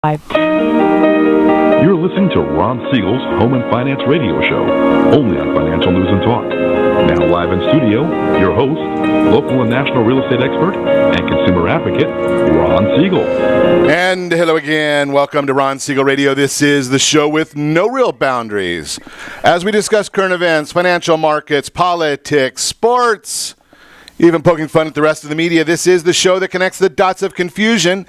You're listening to Ron Siegel's Home and Finance Radio Show, only on Financial News and Talk. Now live in studio, your host, local and national real estate expert and consumer advocate, Ron Siegel. And hello again. Welcome to Ron Siegel Radio. This is the show with no real boundaries. As we discuss current events, financial markets, politics, sports, even poking fun at the rest of the media, this is the show that connects the dots of confusion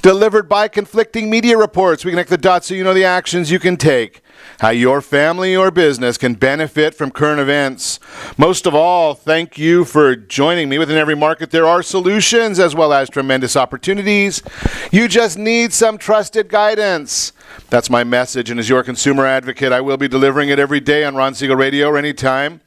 delivered by conflicting media reports. We connect the dots so you know the actions you can take, how your family or business can benefit from current events. Most of all, thank you for joining me. Within every market, there are solutions as well as tremendous opportunities. You just need some trusted guidance. That's my message, and as your consumer advocate, I will be delivering it every day on Ron Siegel Radio or anytime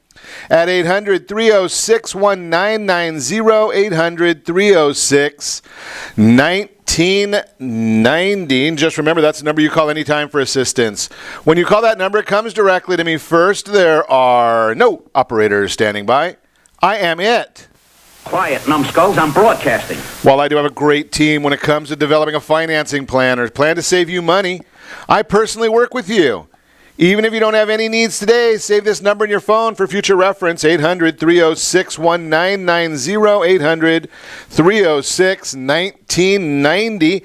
at 800-306-1990, 800-306-1990. And just remember, that's the number you call anytime for assistance. When you call that number, it comes directly to me first. There are no operators standing by. I am it. Quiet, numbskulls, I'm broadcasting. While I do have a great team when it comes to developing a financing plan or plan to save you money, I personally work with you. Even if you don't have any needs today, save this number in your phone for future reference, 800-306-1990, 800-306-1990.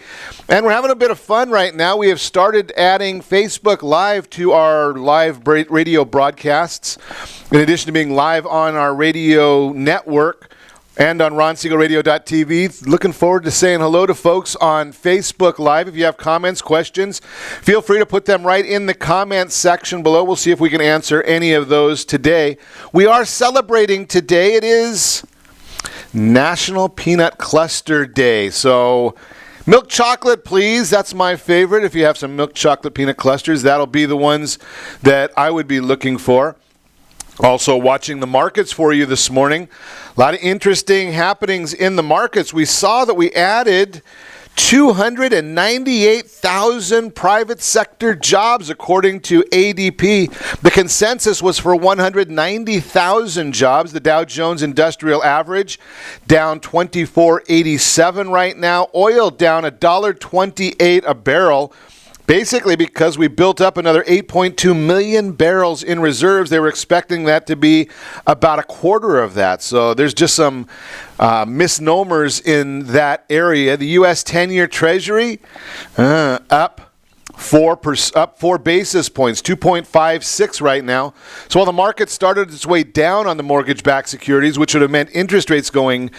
And we're having a bit of fun right now. We have started adding Facebook Live to our live radio broadcasts, in addition to being live on our radio network and on RonSiegelRadio.tv. Looking forward to saying hello to folks on Facebook Live. If you have comments, questions, feel free to put them right in the comments section below. We'll see if we can answer any of those today. We are celebrating today. It is National Peanut Cluster Day. So milk chocolate, please. That's my favorite. If you have some milk chocolate peanut clusters, that'll be the ones that I would be looking for. Also watching the markets for you this morning. A lot of interesting happenings in the markets. We saw that we added 298,000 private sector jobs according to ADP. The consensus was for 190,000 jobs. The Dow Jones Industrial Average down 24.87 right now. Oil down $1.28 a barrel. Basically, because we built up another 8.2 million barrels in reserves, they were expecting that to be about a quarter of that. So there's just some misnomers in that area. The U.S. 10-year Treasury up 4 basis points, 2.56 right now. So while the market started its way down on the mortgage-backed securities, which would have meant interest rates getting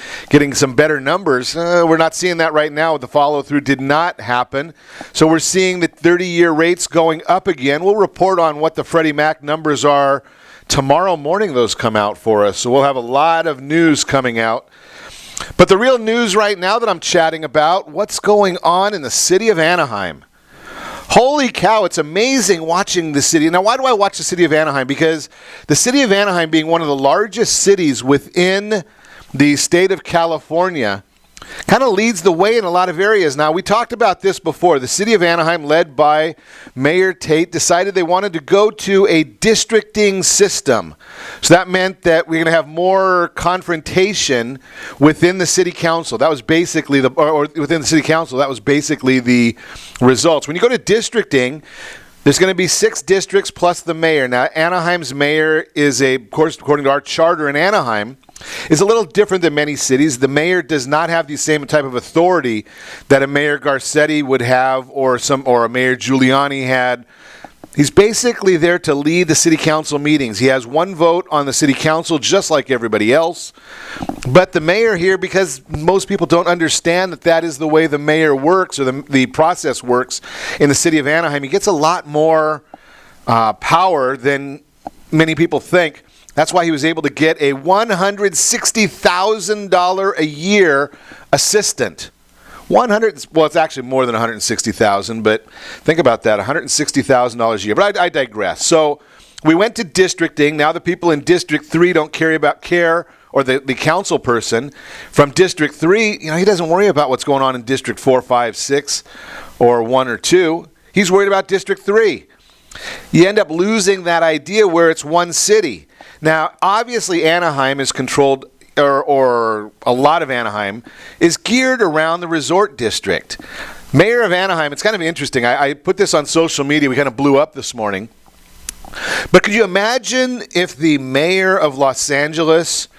some better numbers, we're not seeing that right now. The follow-through did not happen. So we're seeing the 30-year rates going up again. We'll report on what the Freddie Mac numbers are tomorrow morning. Those come out for us. So we'll have a lot of news coming out. But the real news right now that I'm chatting about, what's going on in the city of Anaheim. Holy cow, it's amazing watching the city. Now, why do I watch the city of Anaheim? Because the city of Anaheim, being one of the largest cities within the state of California, kind of leads the way in a lot of areas. Now, we talked about this before. The city of Anaheim, led by Mayor Tate, decided they wanted to go to a districting system. So that meant that we're going to have more confrontation within the city council. That was basically within the city council, that was basically the results. When you go to districting, there's going to be 6 districts plus the mayor. Now, Anaheim's mayor is of course, according to our charter in Anaheim, is a little different than many cities. The mayor does not have the same type of authority that a Mayor Garcetti would have or a Mayor Giuliani had. He's basically there to lead the city council meetings. He has one vote on the city council just like everybody else. But the mayor here, because most people don't understand that is the way the mayor works or the process works in the city of Anaheim, he gets a lot more power than many people think. That's why he was able to get a $160,000 a year assistant. It's actually more than $160,000, but think about that, $160,000 a year. But I digress. So we went to districting. Now the people in District 3 don't care, or the council person from District 3, he doesn't worry about what's going on in District 4, 5, 6, or 1 or 2. He's worried about District 3. You end up losing that idea where it's one city. Now, obviously, Anaheim is controlled, or a lot of Anaheim is geared around the resort district. Mayor of Anaheim, it's kind of interesting. I put this on social media. We kind of blew up this morning. But could you imagine if the mayor of Los Angeles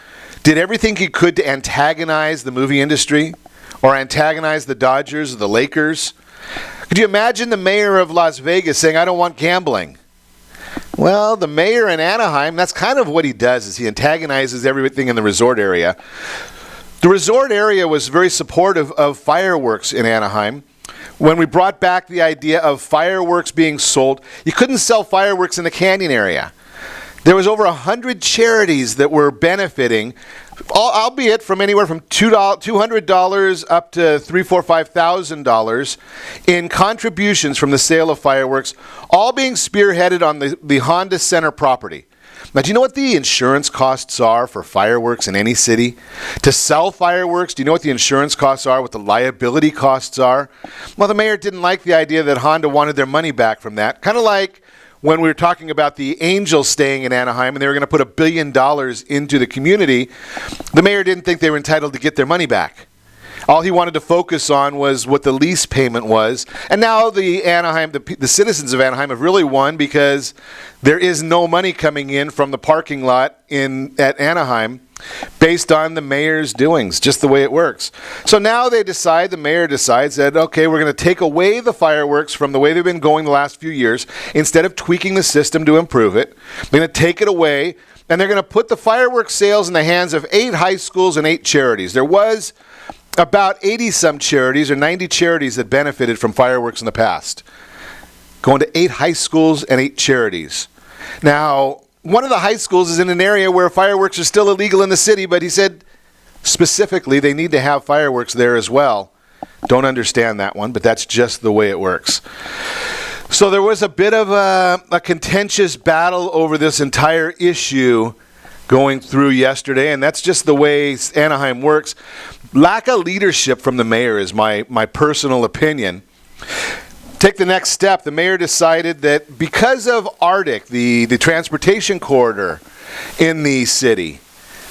did everything he could to antagonize the movie industry or antagonize the Dodgers or the Lakers? Could you imagine the mayor of Las Vegas saying, I don't want gambling? Well, the mayor in Anaheim, that's kind of what he does, is he antagonizes everything in the resort area. The resort area was very supportive of fireworks in Anaheim. When we brought back the idea of fireworks being sold, you couldn't sell fireworks in the canyon area. There was over 100 charities that were benefiting, albeit from anywhere from $200 up to $3,000, $4,000, $5,000 in contributions from the sale of fireworks, all being spearheaded on the Honda Center property. Now, do you know what the insurance costs are for fireworks in any city? To sell fireworks, do you know what the insurance costs are, what the liability costs are? Well, the mayor didn't like the idea that Honda wanted their money back from that. Kind of like when we were talking about the Angels staying in Anaheim and they were going to put $1 billion into the community, the mayor didn't think they were entitled to get their money back. All he wanted to focus on was what the lease payment was. And now the citizens of Anaheim have really won because there is no money coming in from the parking lot at Anaheim based on the mayor's doings, just the way it works. So now the mayor decides that, okay, we're going to take away the fireworks from the way they've been going the last few years. Instead of tweaking the system to improve it, they're going to take it away, and they're going to put the fireworks sales in the hands of 8 high schools and 8 charities. There was about 80-some charities or 90 charities that benefited from fireworks in the past. Going to 8 high schools and 8 charities. Now, one of the high schools is in an area where fireworks are still illegal in the city, but he said specifically they need to have fireworks there as well. Don't understand that one, but that's just the way it works. So there was a bit of a contentious battle over this entire issue going through yesterday, and that's just the way Anaheim works. Lack of leadership from the mayor is my personal opinion. Take the next step. The mayor decided that because of Arctic, the transportation corridor in the city,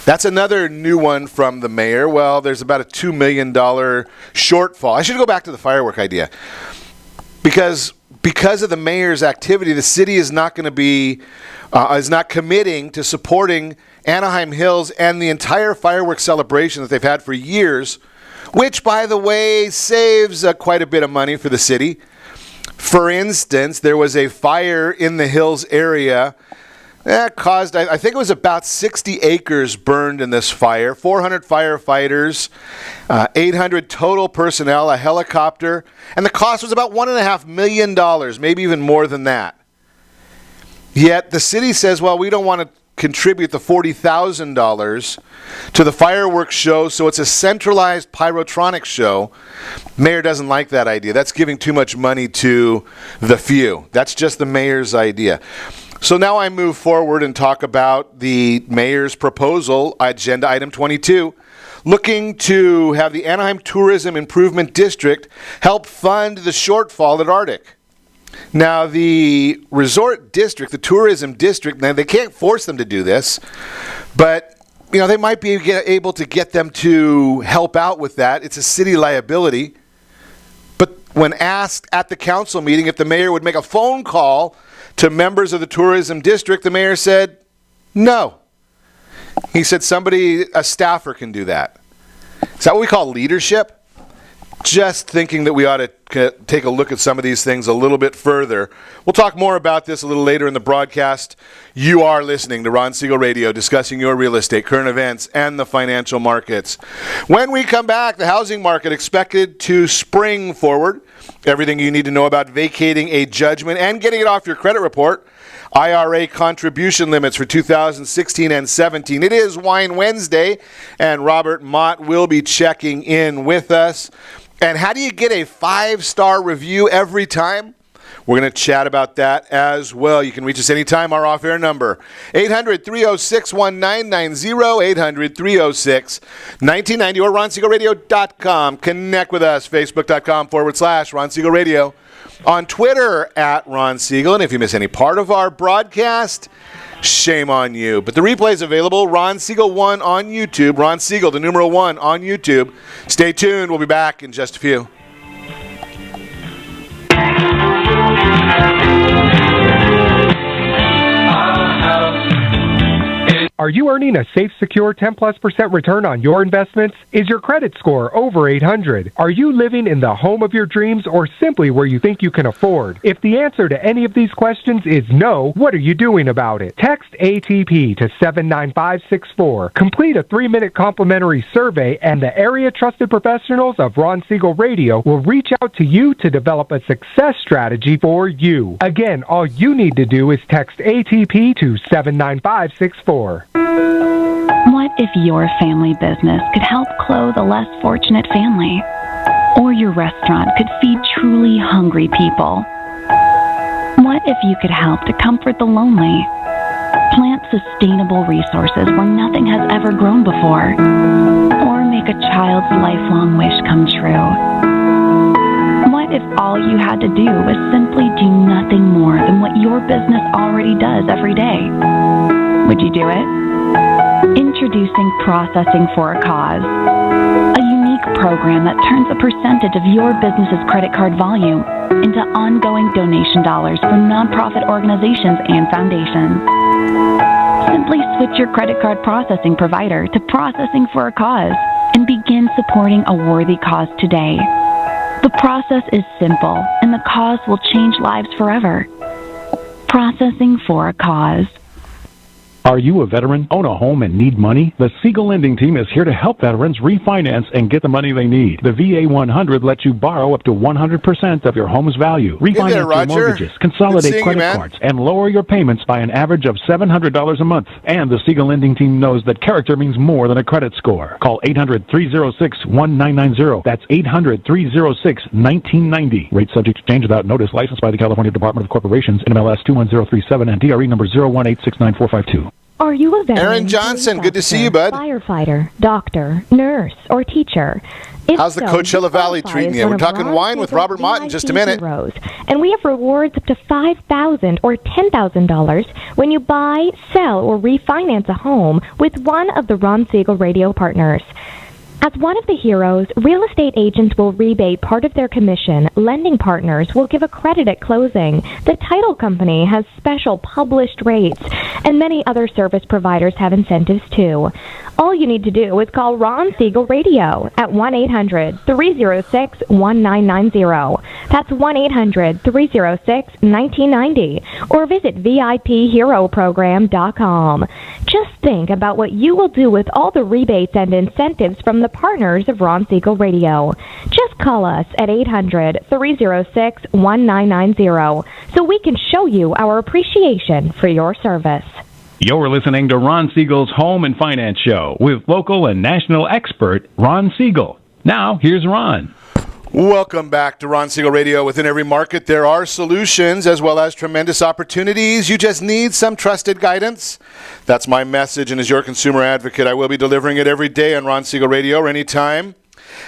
that's another new one from the mayor. Well, there's about a $2 million shortfall. I should go back to the firework idea. Because of the mayor's activity, the city is not going to be is not committing to supporting Anaheim Hills and the entire fireworks celebration that they've had for years, which, by the way, saves quite a bit of money for the city. For instance, there was a fire in the Hills area that caused, I think it was about 60 acres burned in this fire, 400 firefighters, 800 total personnel, a helicopter, and the cost was about $1.5 million, maybe even more than that. Yet the city says, well, we don't want to contribute the $40,000 to the fireworks show, so it's a centralized pyrotronics show. Mayor doesn't like that idea. That's giving too much money to the few. That's just the mayor's idea. So now I move forward and talk about the mayor's proposal, agenda item 22, looking to have the Anaheim Tourism Improvement District help fund the shortfall at Arctic. Now, the resort district, the tourism district, now they can't force them to do this, but they might be able to get them to help out with that. It's a city liability. But when asked at the council meeting if the mayor would make a phone call to members of the tourism district, the mayor said no. He said a staffer can do that. Is that what we call leadership? Just thinking that we ought to take a look at some of these things a little bit further. We'll talk more about this a little later in the broadcast. You are listening to Ron Siegel Radio, discussing your real estate, current events, and the financial markets. When we come back, the housing market expected to spring forward. Everything you need to know about vacating a judgment and getting it off your credit report. IRA Contribution Limits for 2016 and 17. It is Wine Wednesday, and Robert Mott will be checking in with us. And how do you get a 5-star review every time? We're going to chat about that as well. You can reach us anytime. Our off-air number, 800-306-1990, 800-306-1990, or RonSiegelRadio.com. Connect with us, Facebook.com/Ron Siegel Radio. On Twitter, @Ron Siegel. And if you miss any part of our broadcast, shame on you. But the replay is available, Ron Siegel 1 on YouTube. Ron Siegel, the numeral 1 on YouTube. Stay tuned. We'll be back in just a few. Are you earning a safe, secure 10+% return on your investments? Is your credit score over 800? Are you living in the home of your dreams or simply where you think you can afford? If the answer to any of these questions is no, what are you doing about it? Text ATP to 79564. Complete a 3-minute complimentary survey, and the area trusted professionals of Ron Siegel Radio will reach out to you to develop a success strategy for you. Again, all you need to do is text ATP to 79564. What if your family business could help clothe a less fortunate family? Or your restaurant could feed truly hungry people? What if you could help to comfort the lonely? Plant sustainable resources where nothing has ever grown before? Or make a child's lifelong wish come true? What if all you had to do was simply do nothing more than what your business already does every day? Would you do it? Introducing Processing for a Cause, a unique program that turns a percentage of your business's credit card volume into ongoing donation dollars for nonprofit organizations and foundations. Simply switch your credit card processing provider to Processing for a Cause and begin supporting a worthy cause today. The process is simple, and the cause will change lives forever. Processing for a Cause. Are you a veteran, own a home, and need money? The Siegel lending team is here to help veterans refinance and get the money they need. The VA 100 lets you borrow up to 100% of your home's value, refinance your mortgages, consolidate credit cards, and lower your payments by an average of $700 a month. And the Siegel lending team knows that character means more than a credit score. Call 800-306-1990. That's 800-306-1990. Rate subject to change without notice. Licensed by the California Department of Corporations, NMLS 21037, and DRE number 018694452. Are you a veteran? Aaron Johnson, good to see you, bud. Firefighter, doctor, nurse, or teacher? How's the Coachella Valley treating you? We're talking wine with Robert Mott in just a minute. Heroes. And we have rewards up to $5,000 or $10,000 when you buy, sell, or refinance a home with one of the Ron Siegel Radio partners. As one of the heroes, real estate agents will rebate part of their commission. Lending partners will give a credit at closing. The title company has special published rates, and many other service providers have incentives too. All you need to do is call Ron Siegel Radio at 1-800-306-1990. That's 1-800-306-1990. Or visit VIPHeroProgram.com. Just think about what you will do with all the rebates and incentives from the partners of Ron Siegel Radio. Just call us at 800-306-1990 so we can show you our appreciation for your service. You're listening to Ron Siegel's Home and Finance Show with local and national expert Ron Siegel. Now, here's Ron. Welcome back to Ron Siegel Radio. Within every market, there are solutions as well as tremendous opportunities. You just need some trusted guidance. That's my message, and as your consumer advocate, I will be delivering it every day on Ron Siegel Radio or anytime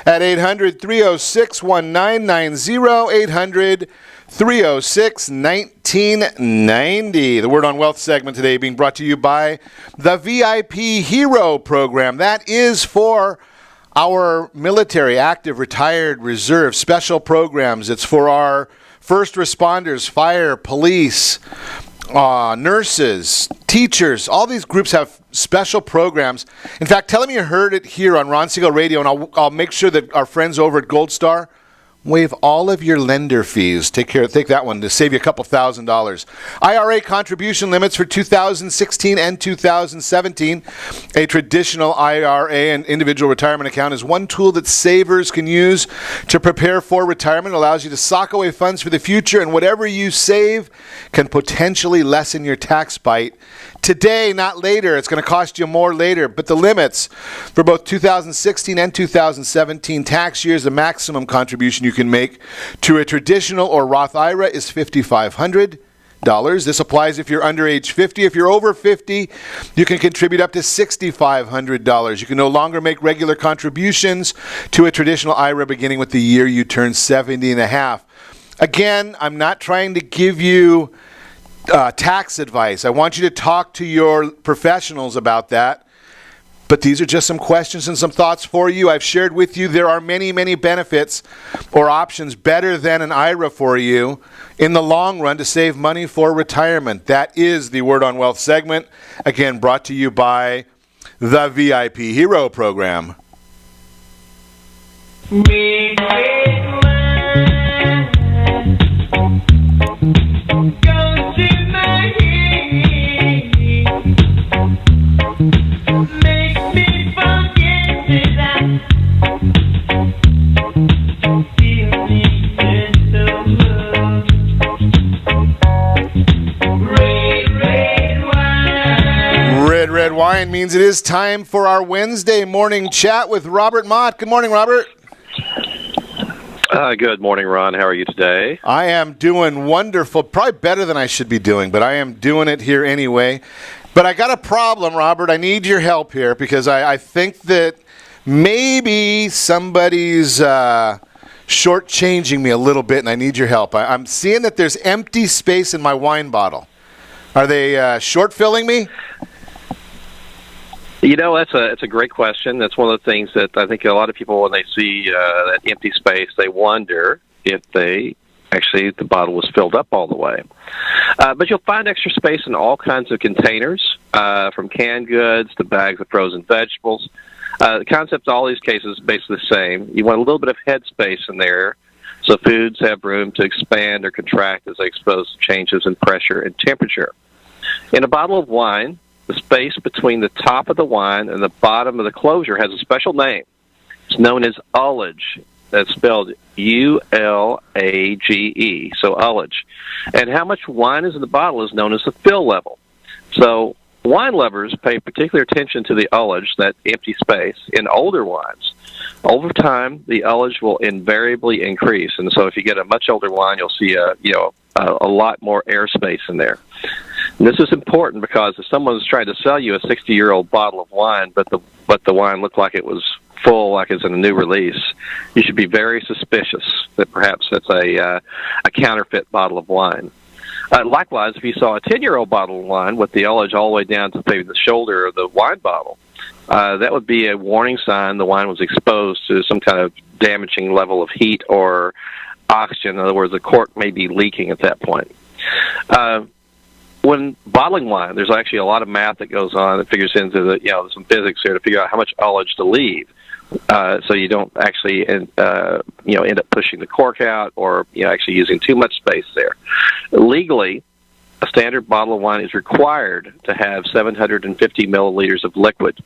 at 800-306-1990, 800-306-1990. The Word on Wealth segment today being brought to you by the VIP Hero Program. That is for our military, active, retired, reserve, special programs. It's for our first responders, fire, police, nurses, teachers. All these groups have special programs. In fact, tell them you heard it here on Ron Siegel Radio, and I'll make sure that our friends over at Gold Star waive all of your lender fees. Take that one to save you a couple $1,000s. IRA contribution limits for 2016 and 2017. A traditional IRA and individual retirement account is one tool that savers can use to prepare for retirement. It allows you to sock away funds for the future, and whatever you save can potentially lessen your tax bite. Today, not later. It's going to cost you more later. But the limits for both 2016 and 2017 tax years, the maximum contribution you can make to a traditional or Roth IRA is $5,500. This applies if you're under age 50. If you're over 50, you can contribute up to $6,500. You can no longer make regular contributions to a traditional IRA beginning with the year you turn 70 and a half. Again, I'm not trying to give you tax advice. I want you to talk to your professionals about that. But these are just some questions and some thoughts for you. I've shared with you there are many, many benefits or options better than an IRA for you in the long run to save money for retirement. That is the Word on Wealth segment, again, brought to you by the VIP Hero Program. Red wine means it is time for our Wednesday morning chat with Robert Mott. Good morning, Robert. Good morning, Ron. How are you today? I am doing wonderful. Probably better than I should be doing, but I am doing it here anyway. But I got a problem, Robert. I need your help here because I think that maybe somebody's shortchanging me a little bit, and I need your help. I'm seeing that there's empty space in my wine bottle. Are they short-filling me? You know, it's a great question. That's one of the things that I think a lot of people, when they see that empty space, they wonder if the bottle was filled up all the way. But you'll find extra space in all kinds of containers, from canned goods to bags of frozen vegetables. The concept in all these cases is basically the same. You want a little bit of head space in there so foods have room to expand or contract as they expose to changes in pressure and temperature. In a bottle of wine, the space between the top of the wine and the bottom of the closure has a special name. It's known as ullage. That's spelled U-L-A-G-E, so ullage. And how much wine is in the bottle is known as the fill level. So wine lovers pay particular attention to the ullage, that empty space, in older wines. Over time, the ullage will invariably increase. And so if you get a much older wine, you'll see a lot more airspace in there. And this is important because if someone's trying to sell you a 60-year-old bottle of wine, but the wine looked like it was full, like it's in a new release, you should be very suspicious that perhaps that's a counterfeit bottle of wine. Likewise, if you saw a 10-year-old bottle of wine with the ullage all the way down to maybe the shoulder of the wine bottle, that would be a warning sign the wine was exposed to some kind of damaging level of heat or oxygen. In other words, the cork may be leaking at that point. When bottling wine, there's actually a lot of math that goes on that figures into some physics here to figure out how much ullage to leave, so you don't actually end up pushing the cork out or actually using too much space there. Legally, a standard bottle of wine is required to have 750 milliliters of liquid.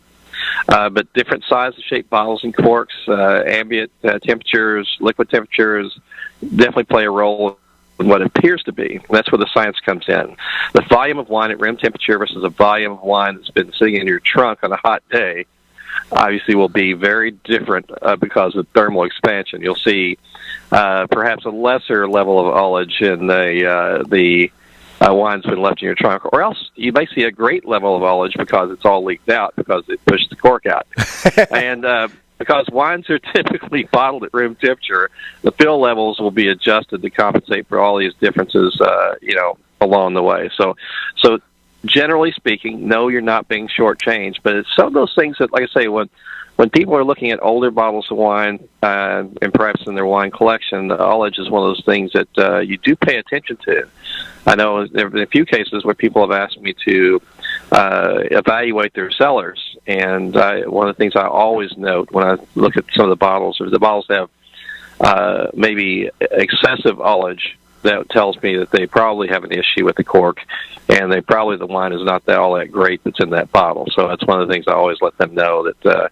But different size and shape bottles and corks, ambient temperatures, liquid temperatures definitely play a role in what it appears to be. That's where the science comes in. The volume of wine at room temperature versus a volume of wine that's been sitting in your trunk on a hot day obviously will be very different because of thermal expansion. You'll see perhaps a lesser level of ullage in the wine's been left in your trunk, or else you may see a great level of ullage because it's all leaked out because it pushed the cork out. And because wines are typically bottled at room temperature, the fill levels will be adjusted to compensate for all these differences, along the way. So generally speaking, no, you're not being shortchanged, but it's some of those things that, like I say, when people are looking at older bottles of wine and perhaps in their wine collection, the ullage is one of those things that you do pay attention to. I know there have been a few cases where people have asked me to evaluate their cellars, and one of the things I always note when I look at some of the bottles, if the bottles have maybe excessive ullage, that tells me that they probably have an issue with the cork, and the wine is not all that great that's in that bottle. So that's one of the things I always let them know, that the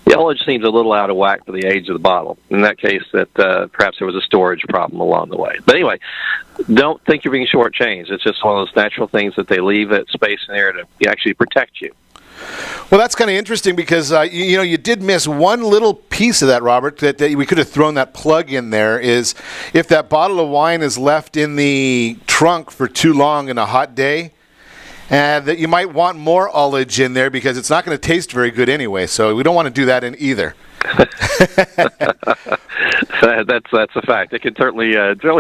ullage seems a little out of whack for the age of the bottle. In that case, that perhaps there was a storage problem along the way. But anyway, don't think you're being shortchanged. It's just one of those natural things that they leave that space in there to actually protect you. Well, that's kind of interesting because, you did miss one little piece of that, Robert, that we could have thrown that plug in there, is if that bottle of wine is left in the trunk for too long in a hot day, that you might want more ullage in there because it's not going to taste very good anyway. So we don't want to do that in either. That's a fact. It can certainly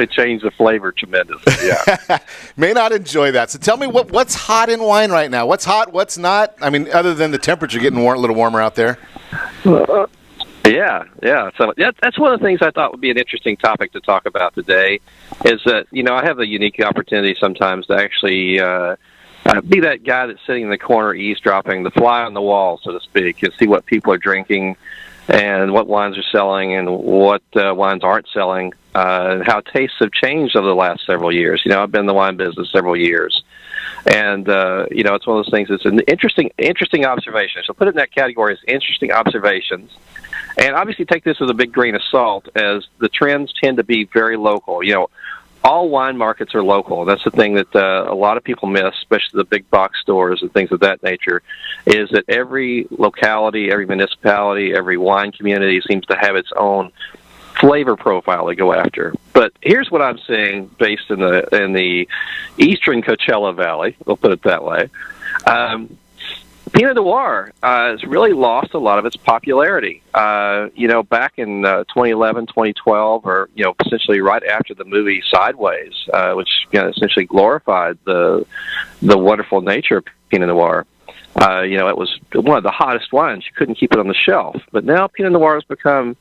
change the flavor tremendously. Yeah. May not enjoy that. So tell me what's hot in wine right now. What's hot? What's not? I mean, other than the temperature getting a little warmer out there. Yeah. So that's one of the things I thought would be an interesting topic to talk about today. Is that I have the unique opportunity sometimes to actually be that guy that's sitting in the corner eavesdropping, the fly on the wall, so to speak, and see what people are drinking and what wines are selling and what wines aren't selling, and how tastes have changed over the last several years. I've been in the wine business several years, and it's one of those things. It's an interesting observation. So put it in that category as interesting observations, and obviously take this with a big grain of salt, as the trends tend to be very local. All wine markets are local. That's the thing that a lot of people miss, especially the big box stores and things of that nature, is that every locality, every municipality, every wine community seems to have its own flavor profile to go after. But here's what I'm seeing based in the eastern Coachella Valley, we'll put it that way. Pinot Noir has really lost a lot of its popularity. Back in 2011, 2012, or essentially right after the movie Sideways, which essentially glorified the wonderful nature of Pinot Noir. It was one of the hottest wines. You couldn't keep it on the shelf. But now Pinot Noir has become,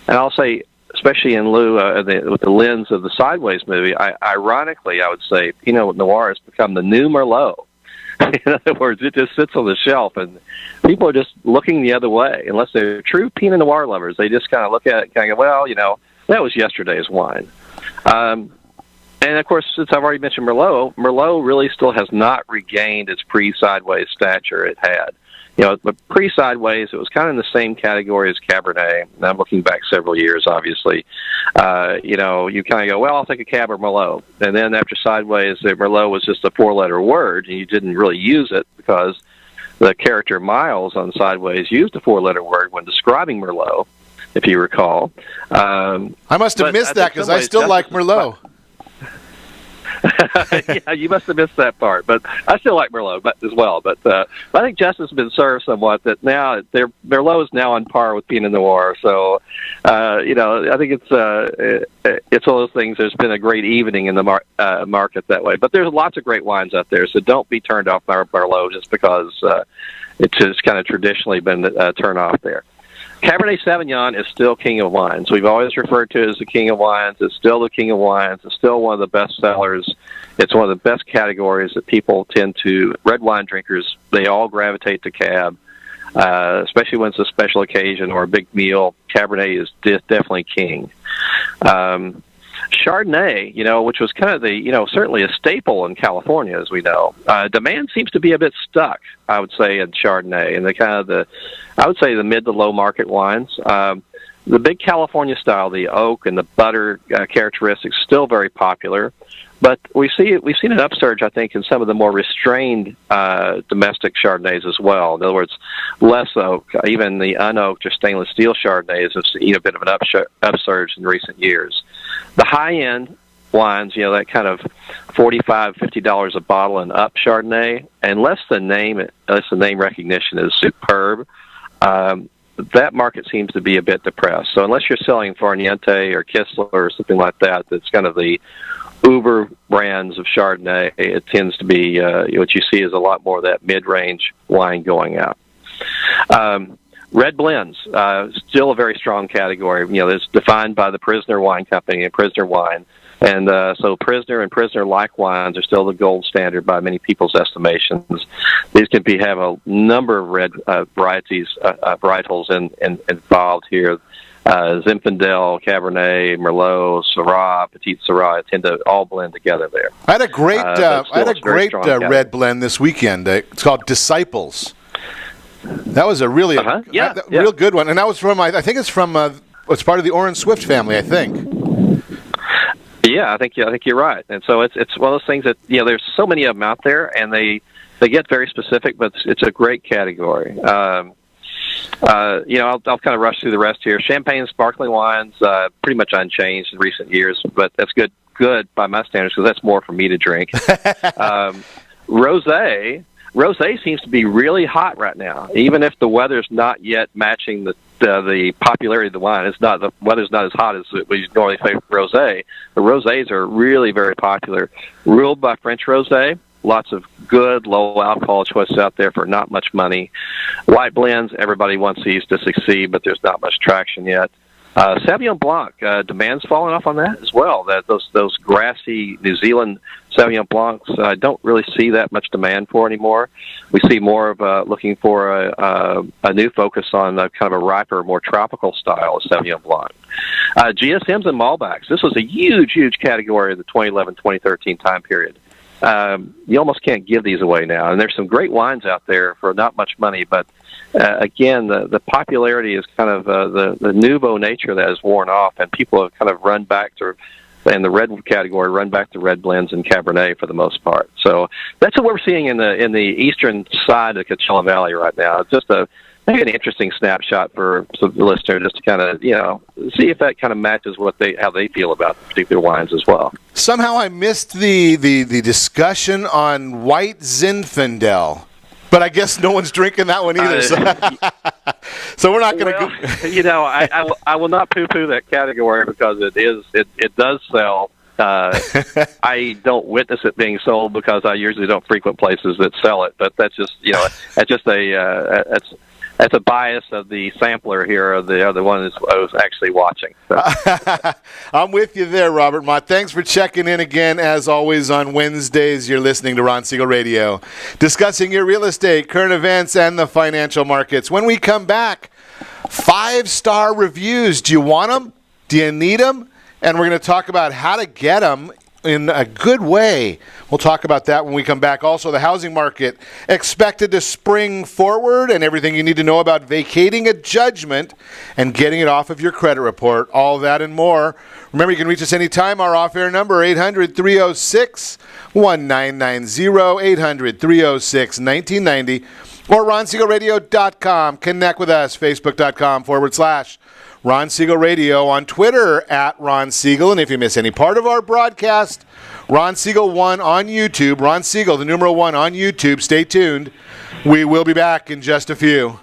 and I'll say, especially in lieu with the lens of the Sideways movie, ironically, I would say Pinot Noir has become the new Merlot. In other words, it just sits on the shelf, and people are just looking the other way. Unless they're true Pinot Noir lovers, they just kind of look at it and kind of go, well, that was yesterday's wine. And, of course, since I've already mentioned Merlot really still has not regained its pre-Sideways stature it had. But pre-Sideways, it was kind of in the same category as Cabernet. And I'm looking back several years, obviously. You kind of go, well, I'll take a Cab or Merlot. And then after Sideways, Merlot was just a four-letter word, and you didn't really use it because the character Miles on Sideways used a four-letter word when describing Merlot, if you recall. I must have missed that because I still like Merlot. Yeah, you must have missed that part, but I still like Merlot as well. But I think justice has been served somewhat that now Merlot is now on par with Pinot Noir. So, I think it's one of those things. There's been a great evening in the market that way. But there's lots of great wines out there, so don't be turned off by Merlot just because it's just kind of traditionally been turned off there. Cabernet Sauvignon is still king of wines. We've always referred to it as the king of wines. It's still the king of wines. It's still one of the best sellers. It's one of the best categories that people tend to, red wine drinkers, they all gravitate to Cab, especially when it's a special occasion or a big meal. Cabernet is definitely king. Chardonnay, which was kind of certainly a staple in California, as we know. Demand seems to be a bit stuck, I would say, in Chardonnay, and I would say the mid to low market wines. The big California style, the oak and the butter characteristics, still very popular. But we've seen an upsurge, I think, in some of the more restrained domestic Chardonnays as well. In other words, less oak. Even the unoaked or stainless steel Chardonnays have seen a bit of an upsurge in recent years. The high-end wines, that kind of $45, $50 a bottle and up Chardonnay, unless the name recognition is superb, that market seems to be a bit depressed. So unless you're selling Farniente or Kistler or something like that, that's kind of the Uber brands of Chardonnay, it tends to be what you see is a lot more of that mid-range wine going out. Red blends, still a very strong category. It's defined by the Prisoner Wine Company and Prisoner Wine. And so Prisoner and Prisoner-like wines are still the gold standard by many people's estimations. These can have a number of red varietals involved here. Zinfandel, Cabernet, Merlot, Syrah, Petit Syrah tend to all blend together there. I had a great red blend this weekend. It's called Disciples. That was a really real good one, and that was from I think it's from it's part of the Orange Swift family, I think. Yeah, I think you're right, and so it's one of those things that there's so many of them out there, and they get very specific, but it's a great category. I'll kind of rush through the rest here. Champagne and sparkling wines, pretty much unchanged in recent years, but that's good by my standards because that's more for me to drink. Rosé seems to be really hot right now, even if the weather's not yet matching the popularity of the wine. The weather's not as hot as we normally say for rosé. The rosés are really very popular. Ruled by French rosé. Lots of good low alcohol choices out there for not much money. White blends, everybody wants these to succeed, but there's not much traction yet. Sauvignon Blanc, demand's falling off on that as well. That those grassy New Zealand Sauvignon Blancs, I don't really see that much demand for anymore. We see more of looking for a new focus on kind of a riper, more tropical style of Sauvignon Blanc. GSMs and Malbecs. This was a huge, huge category of the 2011-2013 time period. You almost can't give these away now, and there's some great wines out there for not much money, but again, the popularity is kind of the nouveau nature that has worn off, and people have kind of run back to, in the red category, run back to red blends and Cabernet for the most part. So that's what we're seeing in the eastern side of the Coachella Valley right now. It's just maybe an interesting snapshot for the listener, just to kind of see if that kind of matches how they feel about particular wines as well. Somehow I missed the discussion on white Zinfandel. But I guess no one's drinking that one either. So we're not going to go. I will not poo-poo that category because it does sell. I don't witness it being sold because I usually don't frequent places that sell it. But that's just that's a bias of the sampler here, of the other one I was actually watching. So. I'm with you there, Robert Mott. Thanks for checking in again. As always, on Wednesdays, you're listening to Ron Siegel Radio, discussing your real estate, current events, and the financial markets. When we come back, 5-star reviews. Do you want them? Do you need them? And we're going to talk about how to get them in a good way. We'll talk about that when we come back. Also, the housing market expected to spring forward, and everything you need to know about vacating a judgment and getting it off of your credit report. All that and more. Remember, you can reach us anytime. Our off-air number, 800-306-1990, 800-306-1990, or RonSiegelRadio.com. Connect with us, Facebook.com/Ron Siegel Radio, on Twitter @Ron Siegel. And if you miss any part of our broadcast, Ron Siegel 1 on YouTube. Ron Siegel, the numeral 1 on YouTube. Stay tuned. We will be back in just a few.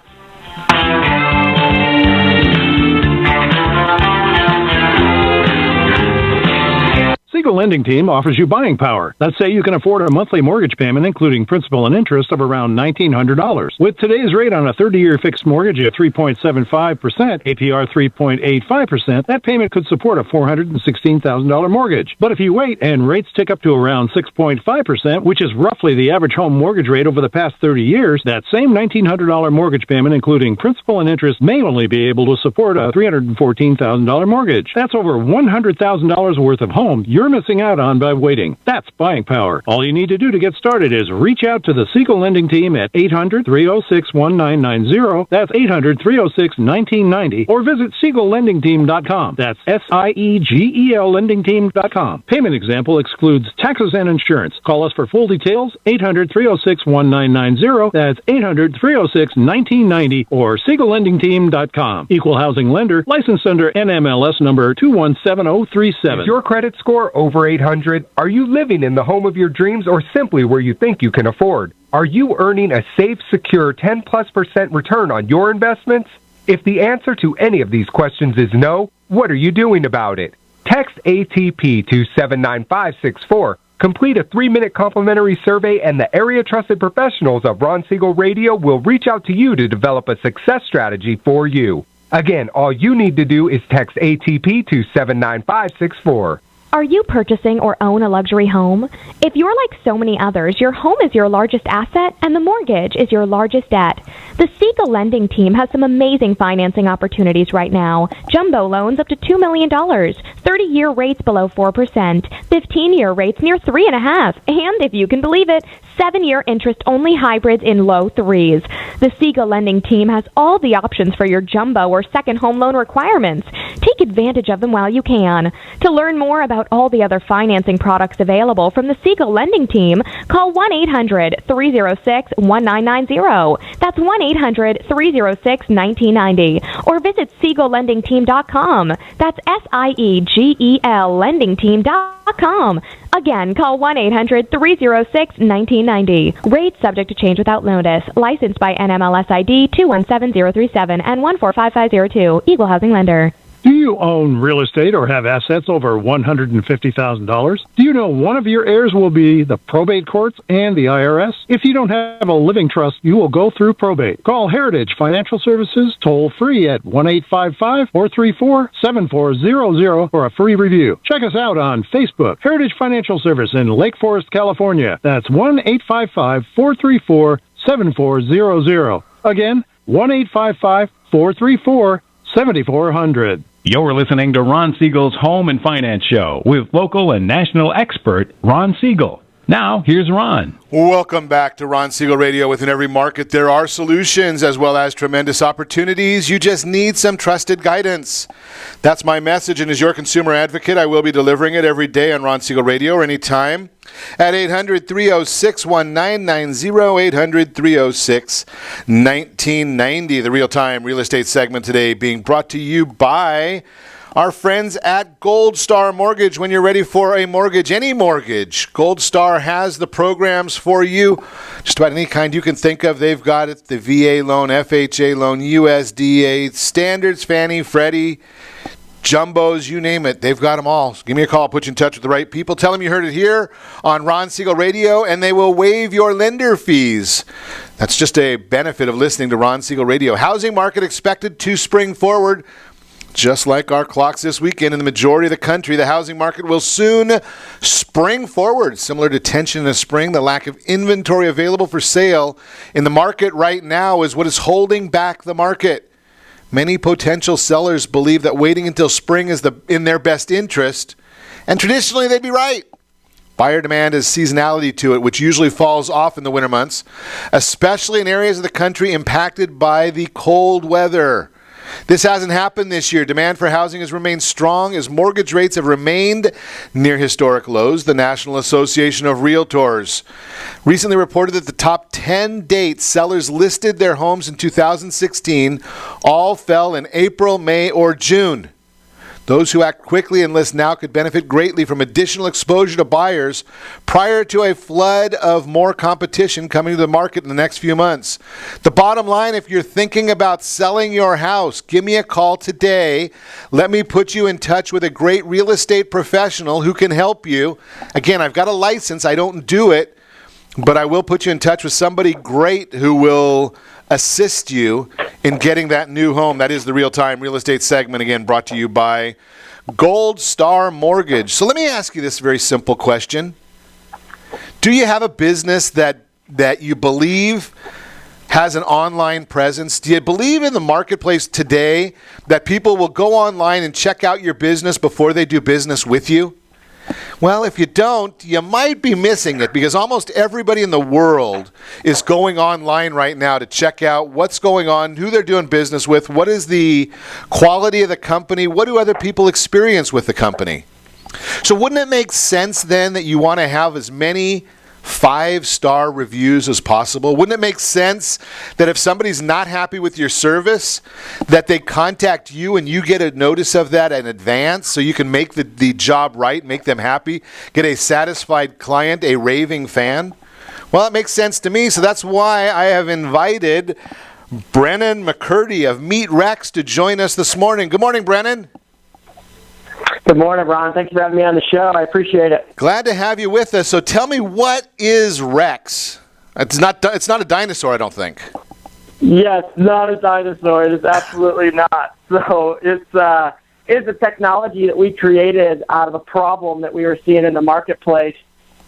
Siegel Lending Team offers you buying power. Let's say you can afford a monthly mortgage payment, including principal and interest, of around $1,900. With today's rate on a 30-year fixed mortgage at 3.75%, APR 3.85%, that payment could support a $416,000 mortgage. But if you wait and rates tick up to around 6.5%, which is roughly the average home mortgage rate over the past 30 years, that same $1,900 mortgage payment, including principal and interest, may only be able to support a $314,000 mortgage. That's over $100,000 worth of home you're missing out on by waiting. That's buying power. All you need to do to get started is reach out to the Siegel Lending Team at 800-306-1990. That's 800-306-1990. Or visit SiegelLendingTeam.com. That's SIEGEL LendingTeam.com. Payment example excludes taxes and insurance. Call us for full details, 800-306-1990. That's 800-306-1990 or SiegelLendingTeam.com. Equal housing lender, licensed under NMLS number 217037. Is your credit score over 800? Are you living in the home of your dreams or simply where you think you can afford? Are you earning a safe, secure 10+% return on your investments? If the answer to any of these questions is no, what are you doing about it? Text ATP to 79564. Complete a 3-minute complimentary survey, and the area trusted professionals of Ron Siegel Radio will reach out to you to develop a success strategy for you. Again, all you need to do is text ATP to 79564. Are you purchasing or own a luxury home? If you're like so many others, your home is your largest asset and the mortgage is your largest debt. The Siegel Lending Team has some amazing financing opportunities right now. Jumbo loans up to $2 million, 30-year rates below 4%, 15-year rates near 3.5%, and if you can believe it, 7-year interest-only hybrids in low 3s. The Siegel Lending Team has all the options for your jumbo or second home loan requirements. Take advantage of them while you can. To learn more about out all the other financing products available from the Siegel lending team, call 1-800-306-1990. That's 1-800-306-1990. Or visit SiegelLendingTeam.com. That's SIEGEL LendingTeam.com. Again, call 1-800-306-1990. Rates subject to change without notice. Licensed by NMLS ID 217037 and 145502. Equal housing lender. Do you own real estate or have assets over $150,000? Do you know one of your heirs will be the probate courts and the IRS? If you don't have a living trust, you will go through probate. Call Heritage Financial Services toll free at 1-855-434-7400 for a free review. Check us out on Facebook, Heritage Financial Service in Lake Forest, California. That's 1-855-434-7400. Again, 1-855-434-7400. You're listening to Ron Siegel's Home and Finance Show with local and national expert Ron Siegel. Now, here's Ron. Welcome back to Ron Siegel Radio. Within every market, there are solutions as well as tremendous opportunities. You just need some trusted guidance. That's my message, and as your consumer advocate, I will be delivering it every day on Ron Siegel Radio or anytime at 800-306-1990, 800-306-1990. The real-time real estate segment today being brought to you by our friends at Gold Star Mortgage. When you're ready for a mortgage, any mortgage, Gold Star has the programs for you. Just about any kind you can think of, they've got it. The VA loan, FHA loan, USDA, standards, Fannie, Freddie, jumbos, you name it. They've got them all. So give me a call. Put you in touch with the right people. Tell them you heard it here on Ron Siegel Radio, and they will waive your lender fees. That's just a benefit of listening to Ron Siegel Radio. Housing market expected to spring forward. Just like our clocks this weekend in the majority of the country, the housing market will soon spring forward. Similar to tension in the spring, the lack of inventory available for sale in the market right now is what is holding back the market. Many potential sellers believe that waiting until spring is in their best interest, and traditionally they'd be right. Buyer demand has seasonality to it, which usually falls off in the winter months, especially in areas of the country impacted by the cold weather. This hasn't happened this year. Demand for housing has remained strong as mortgage rates have remained near historic lows. The National Association of Realtors recently reported that the top 10 dates sellers listed their homes in 2016 all fell in April, May, or June. Those who act quickly and list now could benefit greatly from additional exposure to buyers prior to a flood of more competition coming to the market in the next few months. The bottom line, if you're thinking about selling your house, give me a call today. Let me put you in touch with a great real estate professional who can help you. Again, I've got a license. I don't do it, but I will put you in touch with somebody great who will assist you in getting that new home. That is the real-time real estate segment, again, brought to you by Gold Star Mortgage. So let me ask you this very simple question. Do you have a business that you believe has an online presence? Do you believe in the marketplace today that people will go online and check out your business before they do business with you? Well, if you don't, you might be missing it, because almost everybody in the world is going online right now to check out what's going on, who they're doing business with, what is the quality of the company, what do other people experience with the company. So wouldn't it make sense then that you want to have as many 5-star reviews as possible? Wouldn't it make sense that if somebody's not happy with your service, that they contact you and you get a notice of that in advance so you can make the job right, make them happy, get a satisfied client, a raving fan? Well, that makes sense to me, so that's why I have invited Brennan McCurdy of Meet Rex to join us this morning. Good morning, Brennan. Good morning, Ron. Thank you for having me on the show. I appreciate it. Glad to have you with us. So tell me, what is Rex? It's not a dinosaur, I don't think. Yes, not a dinosaur. It is absolutely not. So it's a technology that we created out of a problem that we were seeing in the marketplace.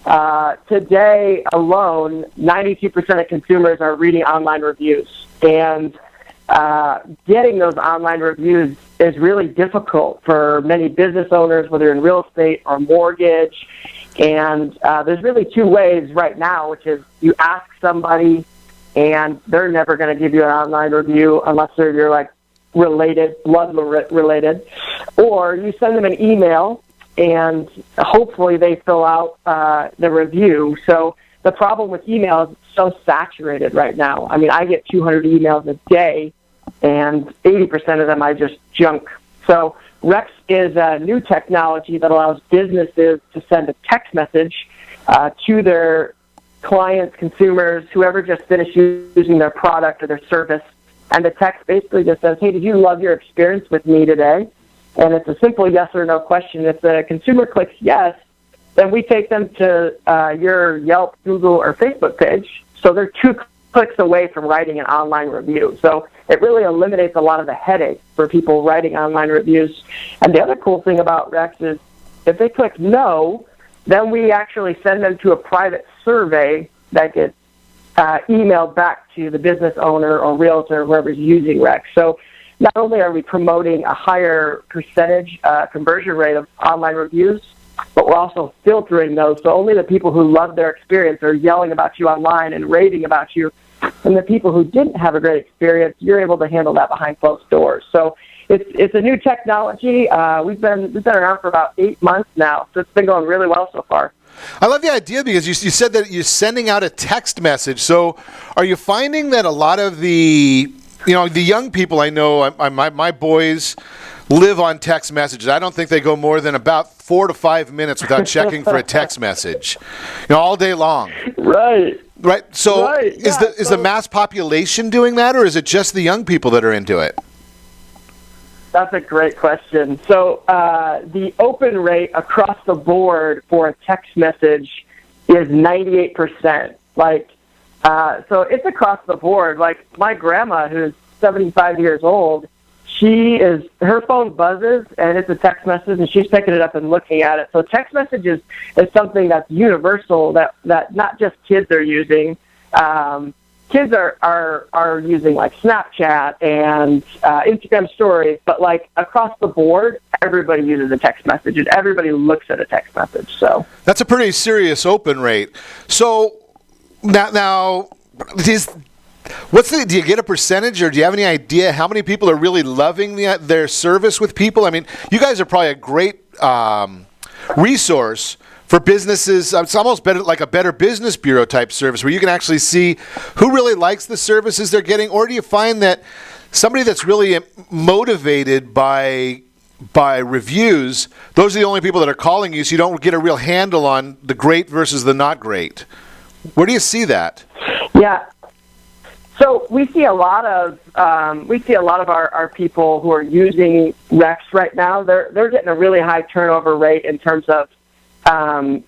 Today alone, 92% of consumers are reading online reviews. And getting those online reviews is really difficult for many business owners, whether in real estate or mortgage. And there's really two ways right now, which is you ask somebody and they're never going to give you an online review unless you're like related, blood related, or you send them an email and hopefully they fill out the review. So the problem with email is it's so saturated right now. I mean, I get 200 emails a day, and 80% of them I just junk. So Rex is a new technology that allows businesses to send a text message to their clients, consumers, whoever just finished using their product or their service. And the text basically just says, hey, did you love your experience with me today? And it's a simple yes or no question. If the consumer clicks yes, then we take them to your Yelp, Google, or Facebook page. So they're 2 clicks away from writing an online review. So it really eliminates a lot of the headache for people writing online reviews. And the other cool thing about Rex is if they click no, then we actually send them to a private survey that gets emailed back to the business owner or realtor, whoever's using Rex. So not only are we promoting a higher percentage conversion rate of online reviews, but we're also filtering those. So only the people who love their experience are yelling about you online and raving about you. And the people who didn't have a great experience, you're able to handle that behind closed doors. So it's a new technology. We've been around for about 8 months now, so it's been going really well so far. I love the idea because you said that you're sending out a text message. So are you finding that a lot of the young people I know, my boys live on text messages. I don't think they go more than about 4 to 5 minutes without checking for a text message, all day long. Right. So is the mass population doing that, or is it just the young people that are into it? That's a great question. So the open rate across the board for a text message is 98%. So it's across the board. Like my grandma, who's 75 years old, her phone buzzes and it's a text message, and she's picking it up and looking at it. So text messages is something that's universal that not just kids are using. Kids are using like Snapchat and Instagram stories, but like across the board, everybody uses a text message and everybody looks at a text message. So that's a pretty serious open rate. So now do you get a percentage, or do you have any idea how many people are really loving their service with people? I mean, you guys are probably a great resource for businesses. It's almost better, like a Better Business Bureau type service where you can actually see who really likes the services they're getting, or do you find that somebody that's really motivated by reviews, those are the only people that are calling you, so you don't get a real handle on the great versus the not great? Where do you see that? Yeah. So we see a lot of our people who are using Rex right now. They're getting a really high turnover rate in terms of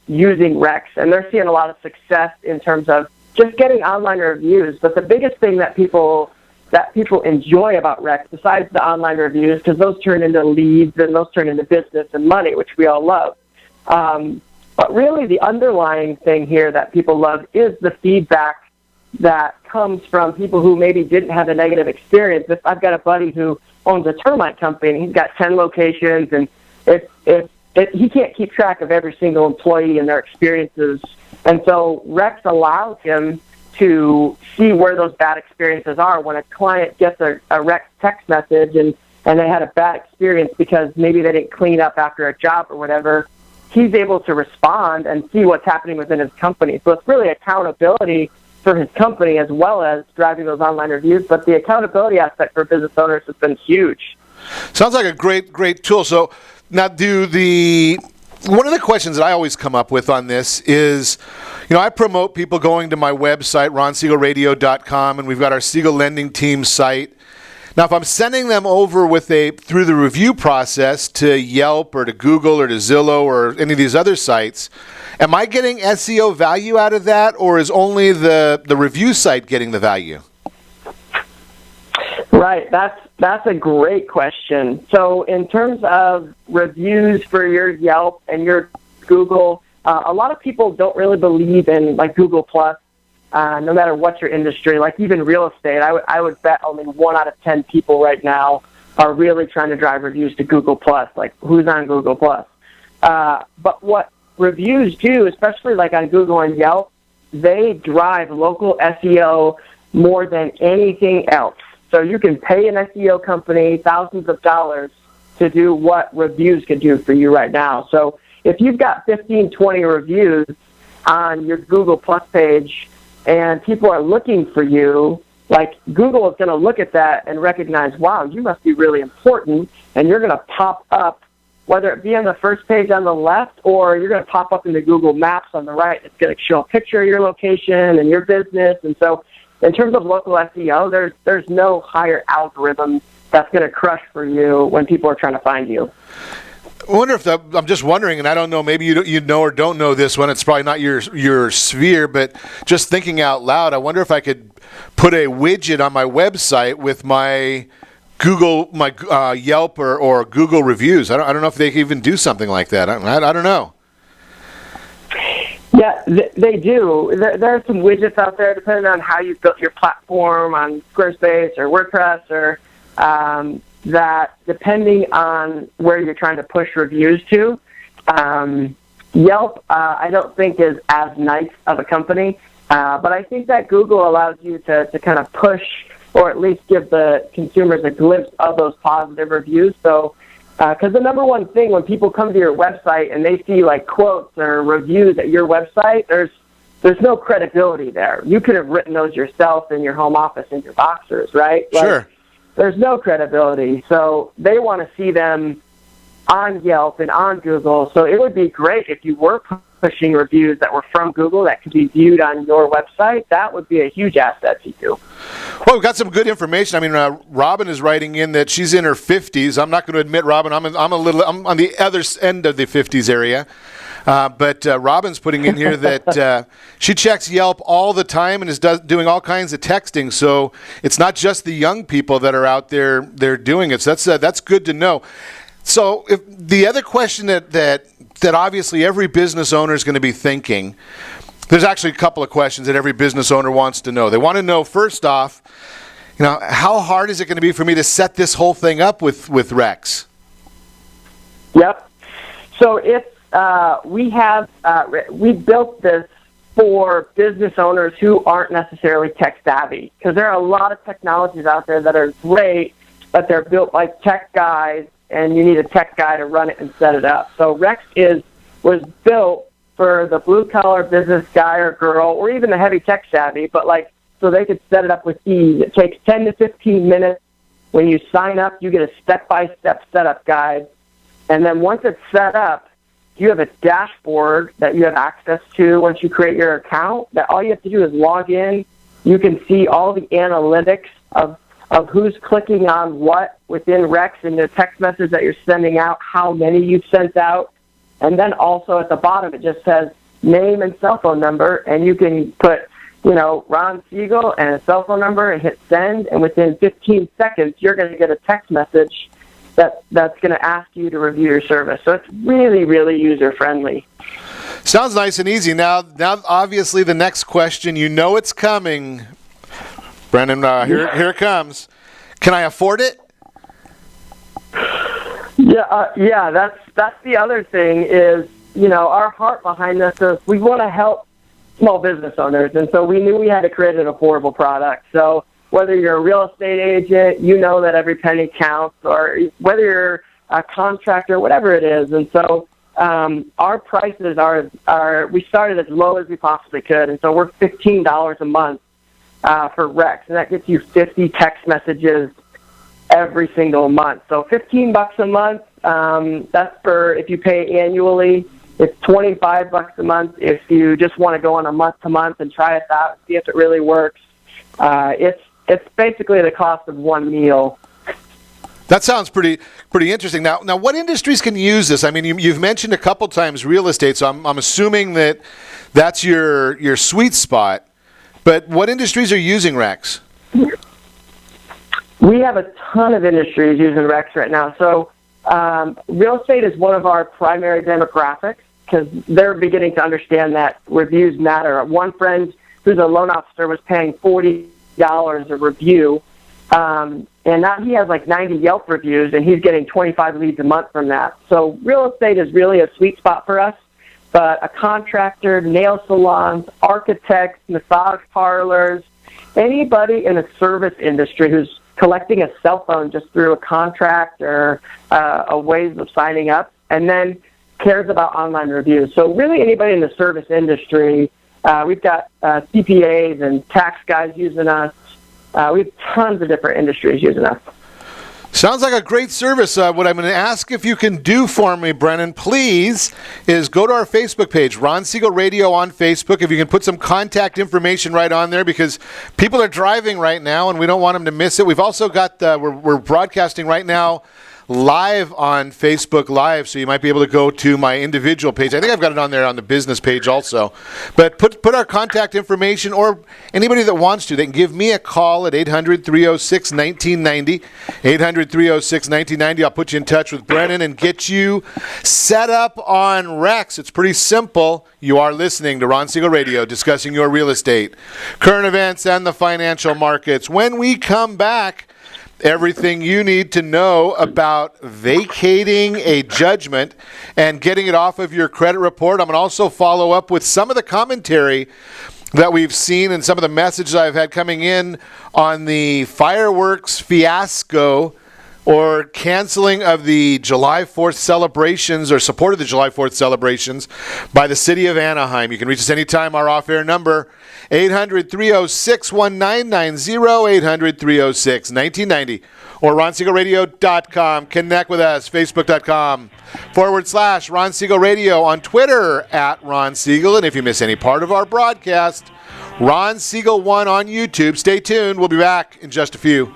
using Rex, and they're seeing a lot of success in terms of just getting online reviews. But the biggest thing that people enjoy about Rex, besides the online reviews, because those turn into leads and those turn into business and money, which we all love. But really, the underlying thing here that people love is the feedback that comes from people who maybe didn't have a negative experience. I've got a buddy who owns a termite company, and he's got 10 locations, and he can't keep track of every single employee and their experiences. And so Rex allows him to see where those bad experiences are. When a client gets a Rex text message and they had a bad experience because maybe they didn't clean up after a job or whatever, he's able to respond and see what's happening within his company. So it's really accountability for his company as well as driving those online reviews. But the accountability aspect for business owners has been huge. Sounds like a great tool. So now one of the questions that I always come up with on this is, I promote people going to my website, ronsiegelradio.com, and we've got our Siegel Lending Team site. Now, if I'm sending them over through the review process to Yelp or to Google or to Zillow or any of these other sites, am I getting SEO value out of that, or is only the review site getting the value? Right. That's a great question. So in terms of reviews for your Yelp and your Google, a lot of people don't really believe in like Google Plus. No matter what your industry, like even real estate, I would bet only 1 out of 10 people right now are really trying to drive reviews to Google Plus. Like, who's on Google Plus? But what reviews do, especially like on Google and Yelp, they drive local SEO more than anything else. So you can pay an SEO company thousands of dollars to do what reviews can do for you right now. So if you've got 15, 20 reviews on your Google Plus page and people are looking for you, like Google is going to look at that and recognize, wow, you must be really important, and you're going to pop up, whether it be on the first page on the left or you're going to pop up in the Google Maps on the right. It's going to show a picture of your location and your business. And so in terms of local SEO, there's no higher algorithm that's going to crush for you when people are trying to find you. I wonder if I'm just wondering, and I don't know, maybe you know or don't know this one. It's probably not your sphere, but just thinking out loud, I wonder if I could put a widget on my website with my Google, Yelp or Google reviews. I don't know if they can even do something like that. I don't know. Yeah, they do. There are some widgets out there, depending on how you built your platform on Squarespace or WordPress, or that depending on where you're trying to push reviews to. Yelp, I don't think is as nice of a company, but I think that Google allows you to kind of push, or at least give the consumers a glimpse of those positive reviews. So, because the number one thing when people come to your website and they see like quotes or reviews at your website, there's no credibility there. You could have written those yourself in your home office in your boxers, right? Sure. There's no credibility. So they want to see them on Yelp and on Google. So it would be great if you were pushing reviews that were from Google that could be viewed on your website. That would be a huge asset to you. Well, we've got some good information. I mean, Robin is writing in that she's in her 50s. I'm not going to admit, Robin, I'm on the other end of the 50s area. But Robin's putting in here that she checks Yelp all the time and is doing all kinds of texting. So it's not just the young people that are out there they're doing it. So that's good to know. So if the other question that obviously every business owner is going to be thinking, there's actually a couple of questions that every business owner wants to know. They want to know, first off, how hard is it going to be for me to set this whole thing up with Rex? Yep. So it's we built this for business owners who aren't necessarily tech savvy, because there are a lot of technologies out there that are great, but they're built by tech guys, and you need a tech guy to run it and set it up. So Rex was built for the blue-collar business guy or girl, or even the heavy tech savvy, but so they could set it up with ease. It takes 10 to 15 minutes. When you sign up, you get a step-by-step setup guide. And then once it's set up, you have a dashboard that you have access to once you create your account, that all you have to do is log in. You can see all the analytics of who's clicking on what within Rex in the text message that you're sending out, how many you've sent out. And then also at the bottom, it just says name and cell phone number, and you can put, Ron Siegel and a cell phone number and hit send, and within 15 seconds, you're going to get a text message that's going to ask you to review your service. So it's really, really user-friendly. Sounds nice and easy. Now, obviously, the next question, it's coming. Brennan, here it comes. Can I afford it? Yeah. That's the other thing is, our heart behind this is we want to help small business owners, and so we knew we had to create an affordable product. So whether you're a real estate agent, that every penny counts, or whether you're a contractor, whatever it is. And so our prices are we started as low as we possibly could, and so we're $15 a month for Rex, and that gets you 50 text messages every single month. So $15 a month, that's for if you pay annually. It's $25 a month if you just want to go on a month-to-month and try it out, see if it really works. It's basically the cost of one meal. That sounds pretty interesting. Now, what industries can use this? I mean, you've mentioned a couple times real estate, so I'm assuming that's your sweet spot. But what industries are using Rex? We have a ton of industries using Rex right now. So real estate is one of our primary demographics, because they're beginning to understand that reviews matter. One friend who's a loan officer was paying $40 a review, and now he has 90 Yelp reviews, and he's getting 25 leads a month from that. So real estate is really a sweet spot for us. But a contractor, nail salons, architects, massage parlors, anybody in the service industry who's collecting a cell phone just through a contract or a ways of signing up, and then cares about online reviews. So really anybody in the service industry, we've got CPAs and tax guys using us. We have tons of different industries using us. Sounds like a great service. What I'm going to ask if you can do for me, Brennan, please, is go to our Facebook page, Ron Siegel Radio on Facebook. If you can put some contact information right on there, because people are driving right now and we don't want them to miss it. We've also got, we're broadcasting right now live on Facebook Live, so you might be able to go to my individual page. I think I've got it on there on the business page also. But put our contact information, or anybody that wants to, they can give me a call at 800-306-1990. 800-306-1990. I'll put you in touch with Brennan and get you set up on Rex. It's pretty simple. You are listening to Ron Siegel Radio, discussing your real estate, current events, and the financial markets. When we come back, everything you need to know about vacating a judgment and getting it off of your credit report. I'm going to also follow up with some of the commentary that we've seen and some of the messages I've had coming in on the fireworks fiasco or canceling of the July 4th celebrations, or support of the July 4th celebrations by the city of Anaheim. You can reach us anytime. Our off-air number, 800-306-1990, 800-306-1990, or RonSiegelRadio.com. Connect with us, Facebook.com/Ron Siegel Radio, on Twitter at Ron Siegel. And if you miss any part of our broadcast, Ron Siegel 1 on YouTube. Stay tuned. We'll be back in just a few.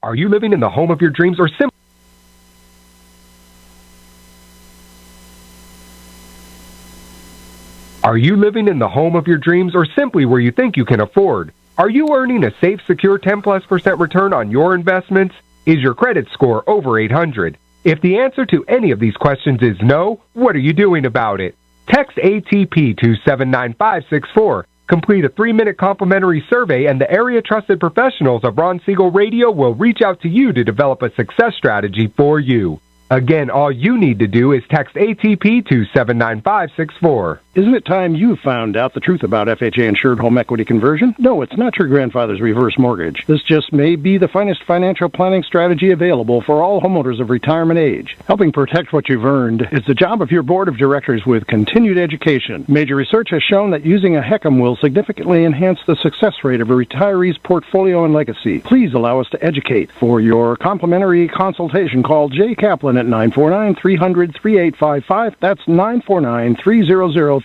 Are you living in the home of your dreams, or simply where you think you can afford? Are you earning a safe, secure 10+% return on your investments? Is your credit score over 800? If the answer to any of these questions is no, what are you doing about it? Text ATP to 79564. Complete a 3-minute complimentary survey, and the area-trusted professionals of Ron Siegel Radio will reach out to you to develop a success strategy for you. Again, all you need to do is text ATP to 79564. Isn't it time you found out the truth about FHA-insured home equity conversion? No, it's not your grandfather's reverse mortgage. This just may be the finest financial planning strategy available for all homeowners of retirement age. Helping protect what you've earned is the job of your board of directors with continued education. Major research has shown that using a HECM will significantly enhance the success rate of a retiree's portfolio and legacy. Please allow us to educate. For your complimentary consultation, call Jay Kaplan at 949-300-3855. That's 949-300-3855.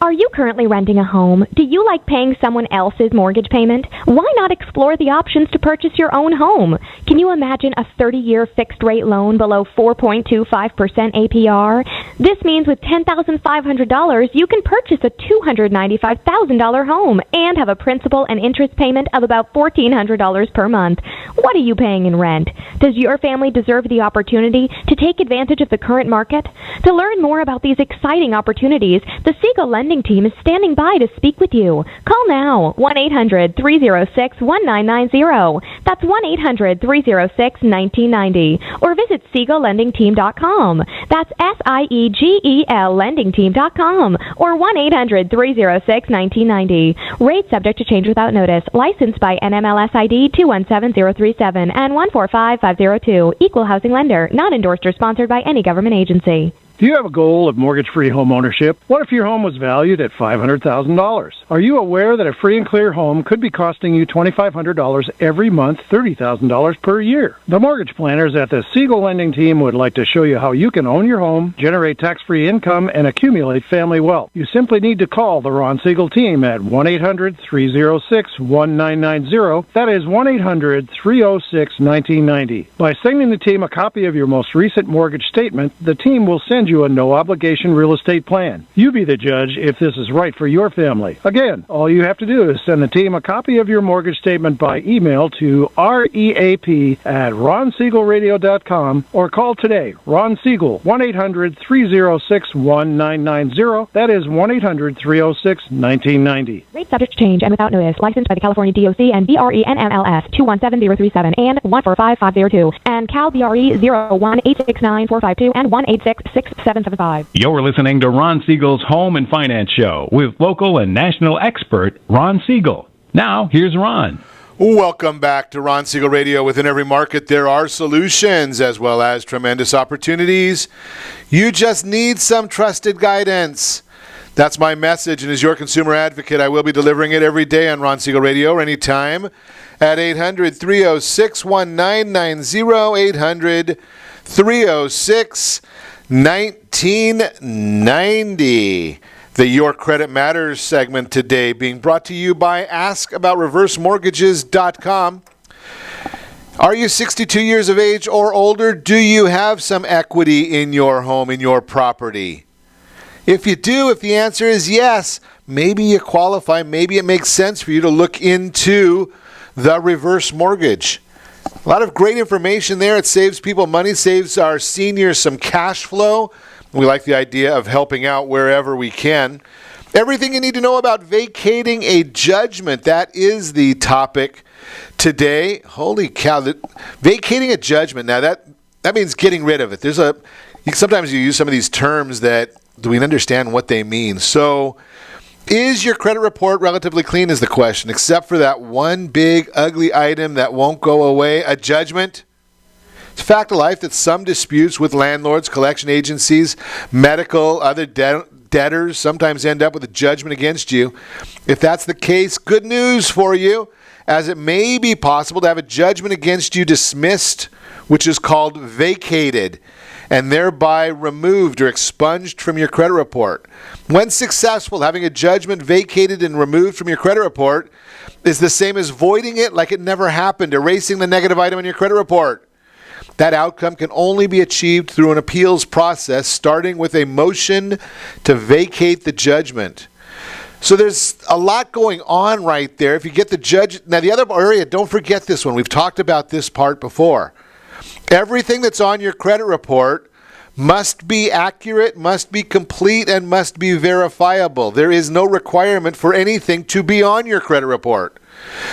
Are you currently renting a home? Do you like paying someone else's mortgage payment? Why not explore the options to purchase your own home? Can you imagine a 30-year fixed-rate loan below 4.25% APR? This means with $10,500, you can purchase a $295,000 home and have a principal and interest payment of about $1,400 per month. What are you paying in rent? Does your family deserve the opportunity to take advantage of the current market? To learn more about these exciting opportunities, the Siegel Lending Team is standing by to speak with you. Call now, 1-800-306-1990. That's 1-800-306-1990. Or visit SiegelLendingTeam.com. That's SIEGEL LendingTeam.com. Or 1-800-306-1990. Rates subject to change without notice. Licensed by NMLS ID 217037 and 145502. Equal housing lender. Not endorsed or sponsored by any government agency. Do you have a goal of mortgage-free home ownership? What if your home was valued at $500,000? Are you aware that a free and clear home could be costing you $2,500 every month, $30,000 per year? The mortgage planners at the Siegel Lending Team would like to show you how you can own your home, generate tax-free income, and accumulate family wealth. You simply need to call the Ron Siegel Team at 1-800-306-1990. That is 1-800-306-1990. By sending the team a copy of your most recent mortgage statement, the team will send you a no-obligation real estate plan. You be the judge if this is right for your family. Again, all you have to do is send the team a copy of your mortgage statement by email to reap@ronsiegelradio.com or call today. Ron Siegel, 1-800-306-1990. That is 1-800-306-1990. Rate subject to change and without notice. Licensed by the California DOC and BRENMLS 217037 and 145502 and Cal BRE 018694552 and 18666. 775. You're listening to Ron Siegel's Home and Finance Show with local and national expert Ron Siegel. Now, here's Ron. Welcome back to Ron Siegel Radio. Within every market, there are solutions as well as tremendous opportunities. You just need some trusted guidance. That's my message, and as your consumer advocate, I will be delivering it every day on Ron Siegel Radio or anytime at 800-306-1990, 800-306-1990. The Your Credit Matters segment today being brought to you by AskAboutReverseMortgages.com. Are you 62 years of age or older? Do you have some equity in your home, in your property? If you do, if the answer is yes, maybe you qualify. Maybe it makes sense for you to look into the reverse mortgage. A lot of great information there. It saves people money, saves our seniors some cash flow. We like the idea of helping out wherever we can. Everything you need to know about vacating a judgment. That is the topic today. Holy cow. Vacating a judgment. Now, that means getting rid of it. Sometimes you use some of these terms that do we understand what they mean. So, is your credit report relatively clean is the question, except for that one big ugly item that won't go away, a judgment? It's a fact of life that some disputes with landlords, collection agencies, medical, other debtors sometimes end up with a judgment against you. If that's the case, good news for you, as it may be possible to have a judgment against you dismissed, which is called vacated, and thereby removed or expunged from your credit report. When successful, having a judgment vacated and removed from your credit report is the same as voiding it like it never happened, erasing the negative item in your credit report. That outcome can only be achieved through an appeals process, starting with a motion to vacate the judgment. So there's a lot going on right there. If you get the judge... Now, the other area, don't forget this one. We've talked about this part before. Everything that's on your credit report must be accurate, must be complete, and must be verifiable. There is no requirement for anything to be on your credit report.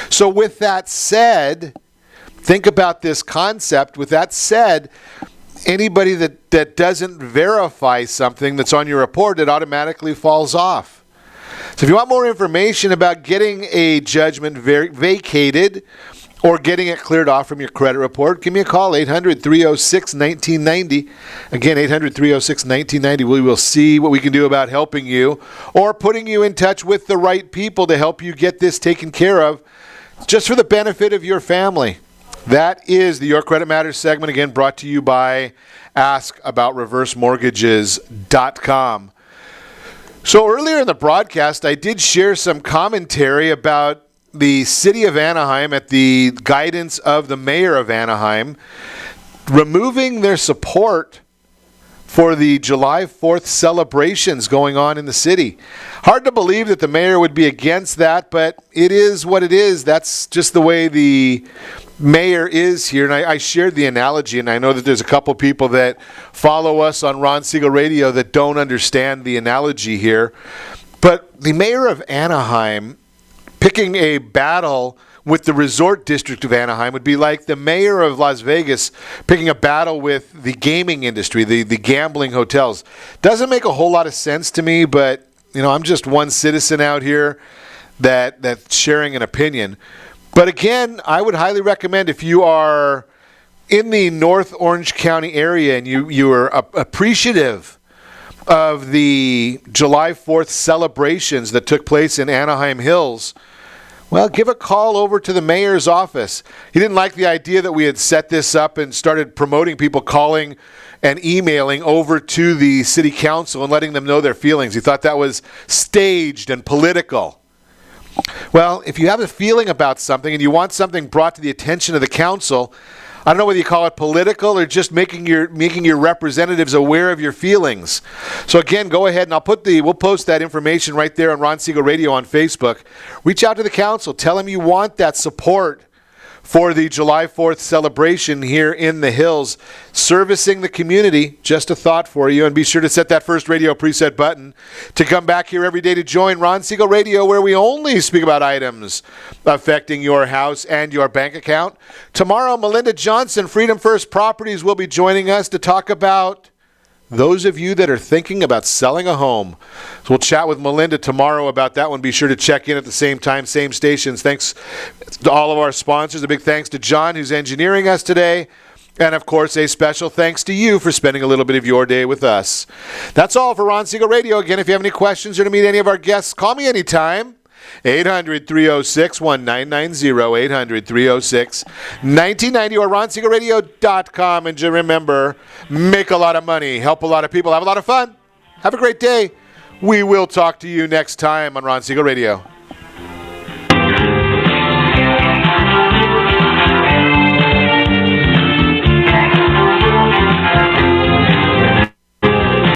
So with that said... Think about this concept. With that said, anybody that doesn't verify something that's on your report, it automatically falls off. So if you want more information about getting a judgment vacated or getting it cleared off from your credit report, give me a call, 800-306-1990. Again, 800-306-1990. We will see what we can do about helping you or putting you in touch with the right people to help you get this taken care of just for the benefit of your family. That is the Your Credit Matters segment, again, brought to you by AskAboutReverseMortgages.com. So earlier in the broadcast, I did share some commentary about the city of Anaheim at the guidance of the mayor of Anaheim removing their support for the July 4th celebrations going on in the city. Hard to believe that the mayor would be against that, but it is what it is. That's just the way the mayor is here. And I shared the analogy, and I know that there's a couple people that follow us on Ron Siegel Radio that don't understand the analogy here. But the mayor of Anaheim picking a battle with the resort district of Anaheim would be like the mayor of Las Vegas picking a battle with the gaming industry, the gambling hotels. Doesn't make a whole lot of sense to me, but I'm just one citizen out here that's sharing an opinion. But again, I would highly recommend if you are in the North Orange County area and you are appreciative of the July 4th celebrations that took place in Anaheim Hills, well, give a call over to the mayor's office. He didn't like the idea that we had set this up and started promoting people calling and emailing over to the city council and letting them know their feelings. He thought that was staged and political. Well, if you have a feeling about something and you want something brought to the attention of the council, I don't know whether you call it political or just making your representatives aware of your feelings. So again, go ahead and we'll post that information right there on Ron Siegel Radio on Facebook. Reach out to the council. Tell them you want that support for the July 4th celebration here in the Hills, servicing the community. Just a thought for you. And be sure to set that first radio preset button to come back here every day to join Ron Siegel Radio, where we only speak about items affecting your house and your bank account. Tomorrow, Melinda Johnson, Freedom First Properties, will be joining us to talk about those of you that are thinking about selling a home. So we'll chat with Melinda tomorrow about that one. Be sure to check in at the same time, same stations. Thanks to all of our sponsors. A big thanks to John, who's engineering us today. And, of course, a special thanks to you for spending a little bit of your day with us. That's all for Ron Siegel Radio. Again, if you have any questions or to meet any of our guests, call me anytime. 800-306-1990, 800-306-1990, or RonSiegelRadio.com. And just remember, make a lot of money, help a lot of people, have a lot of fun. Have a great day. We will talk to you next time on Ron Siegel Radio.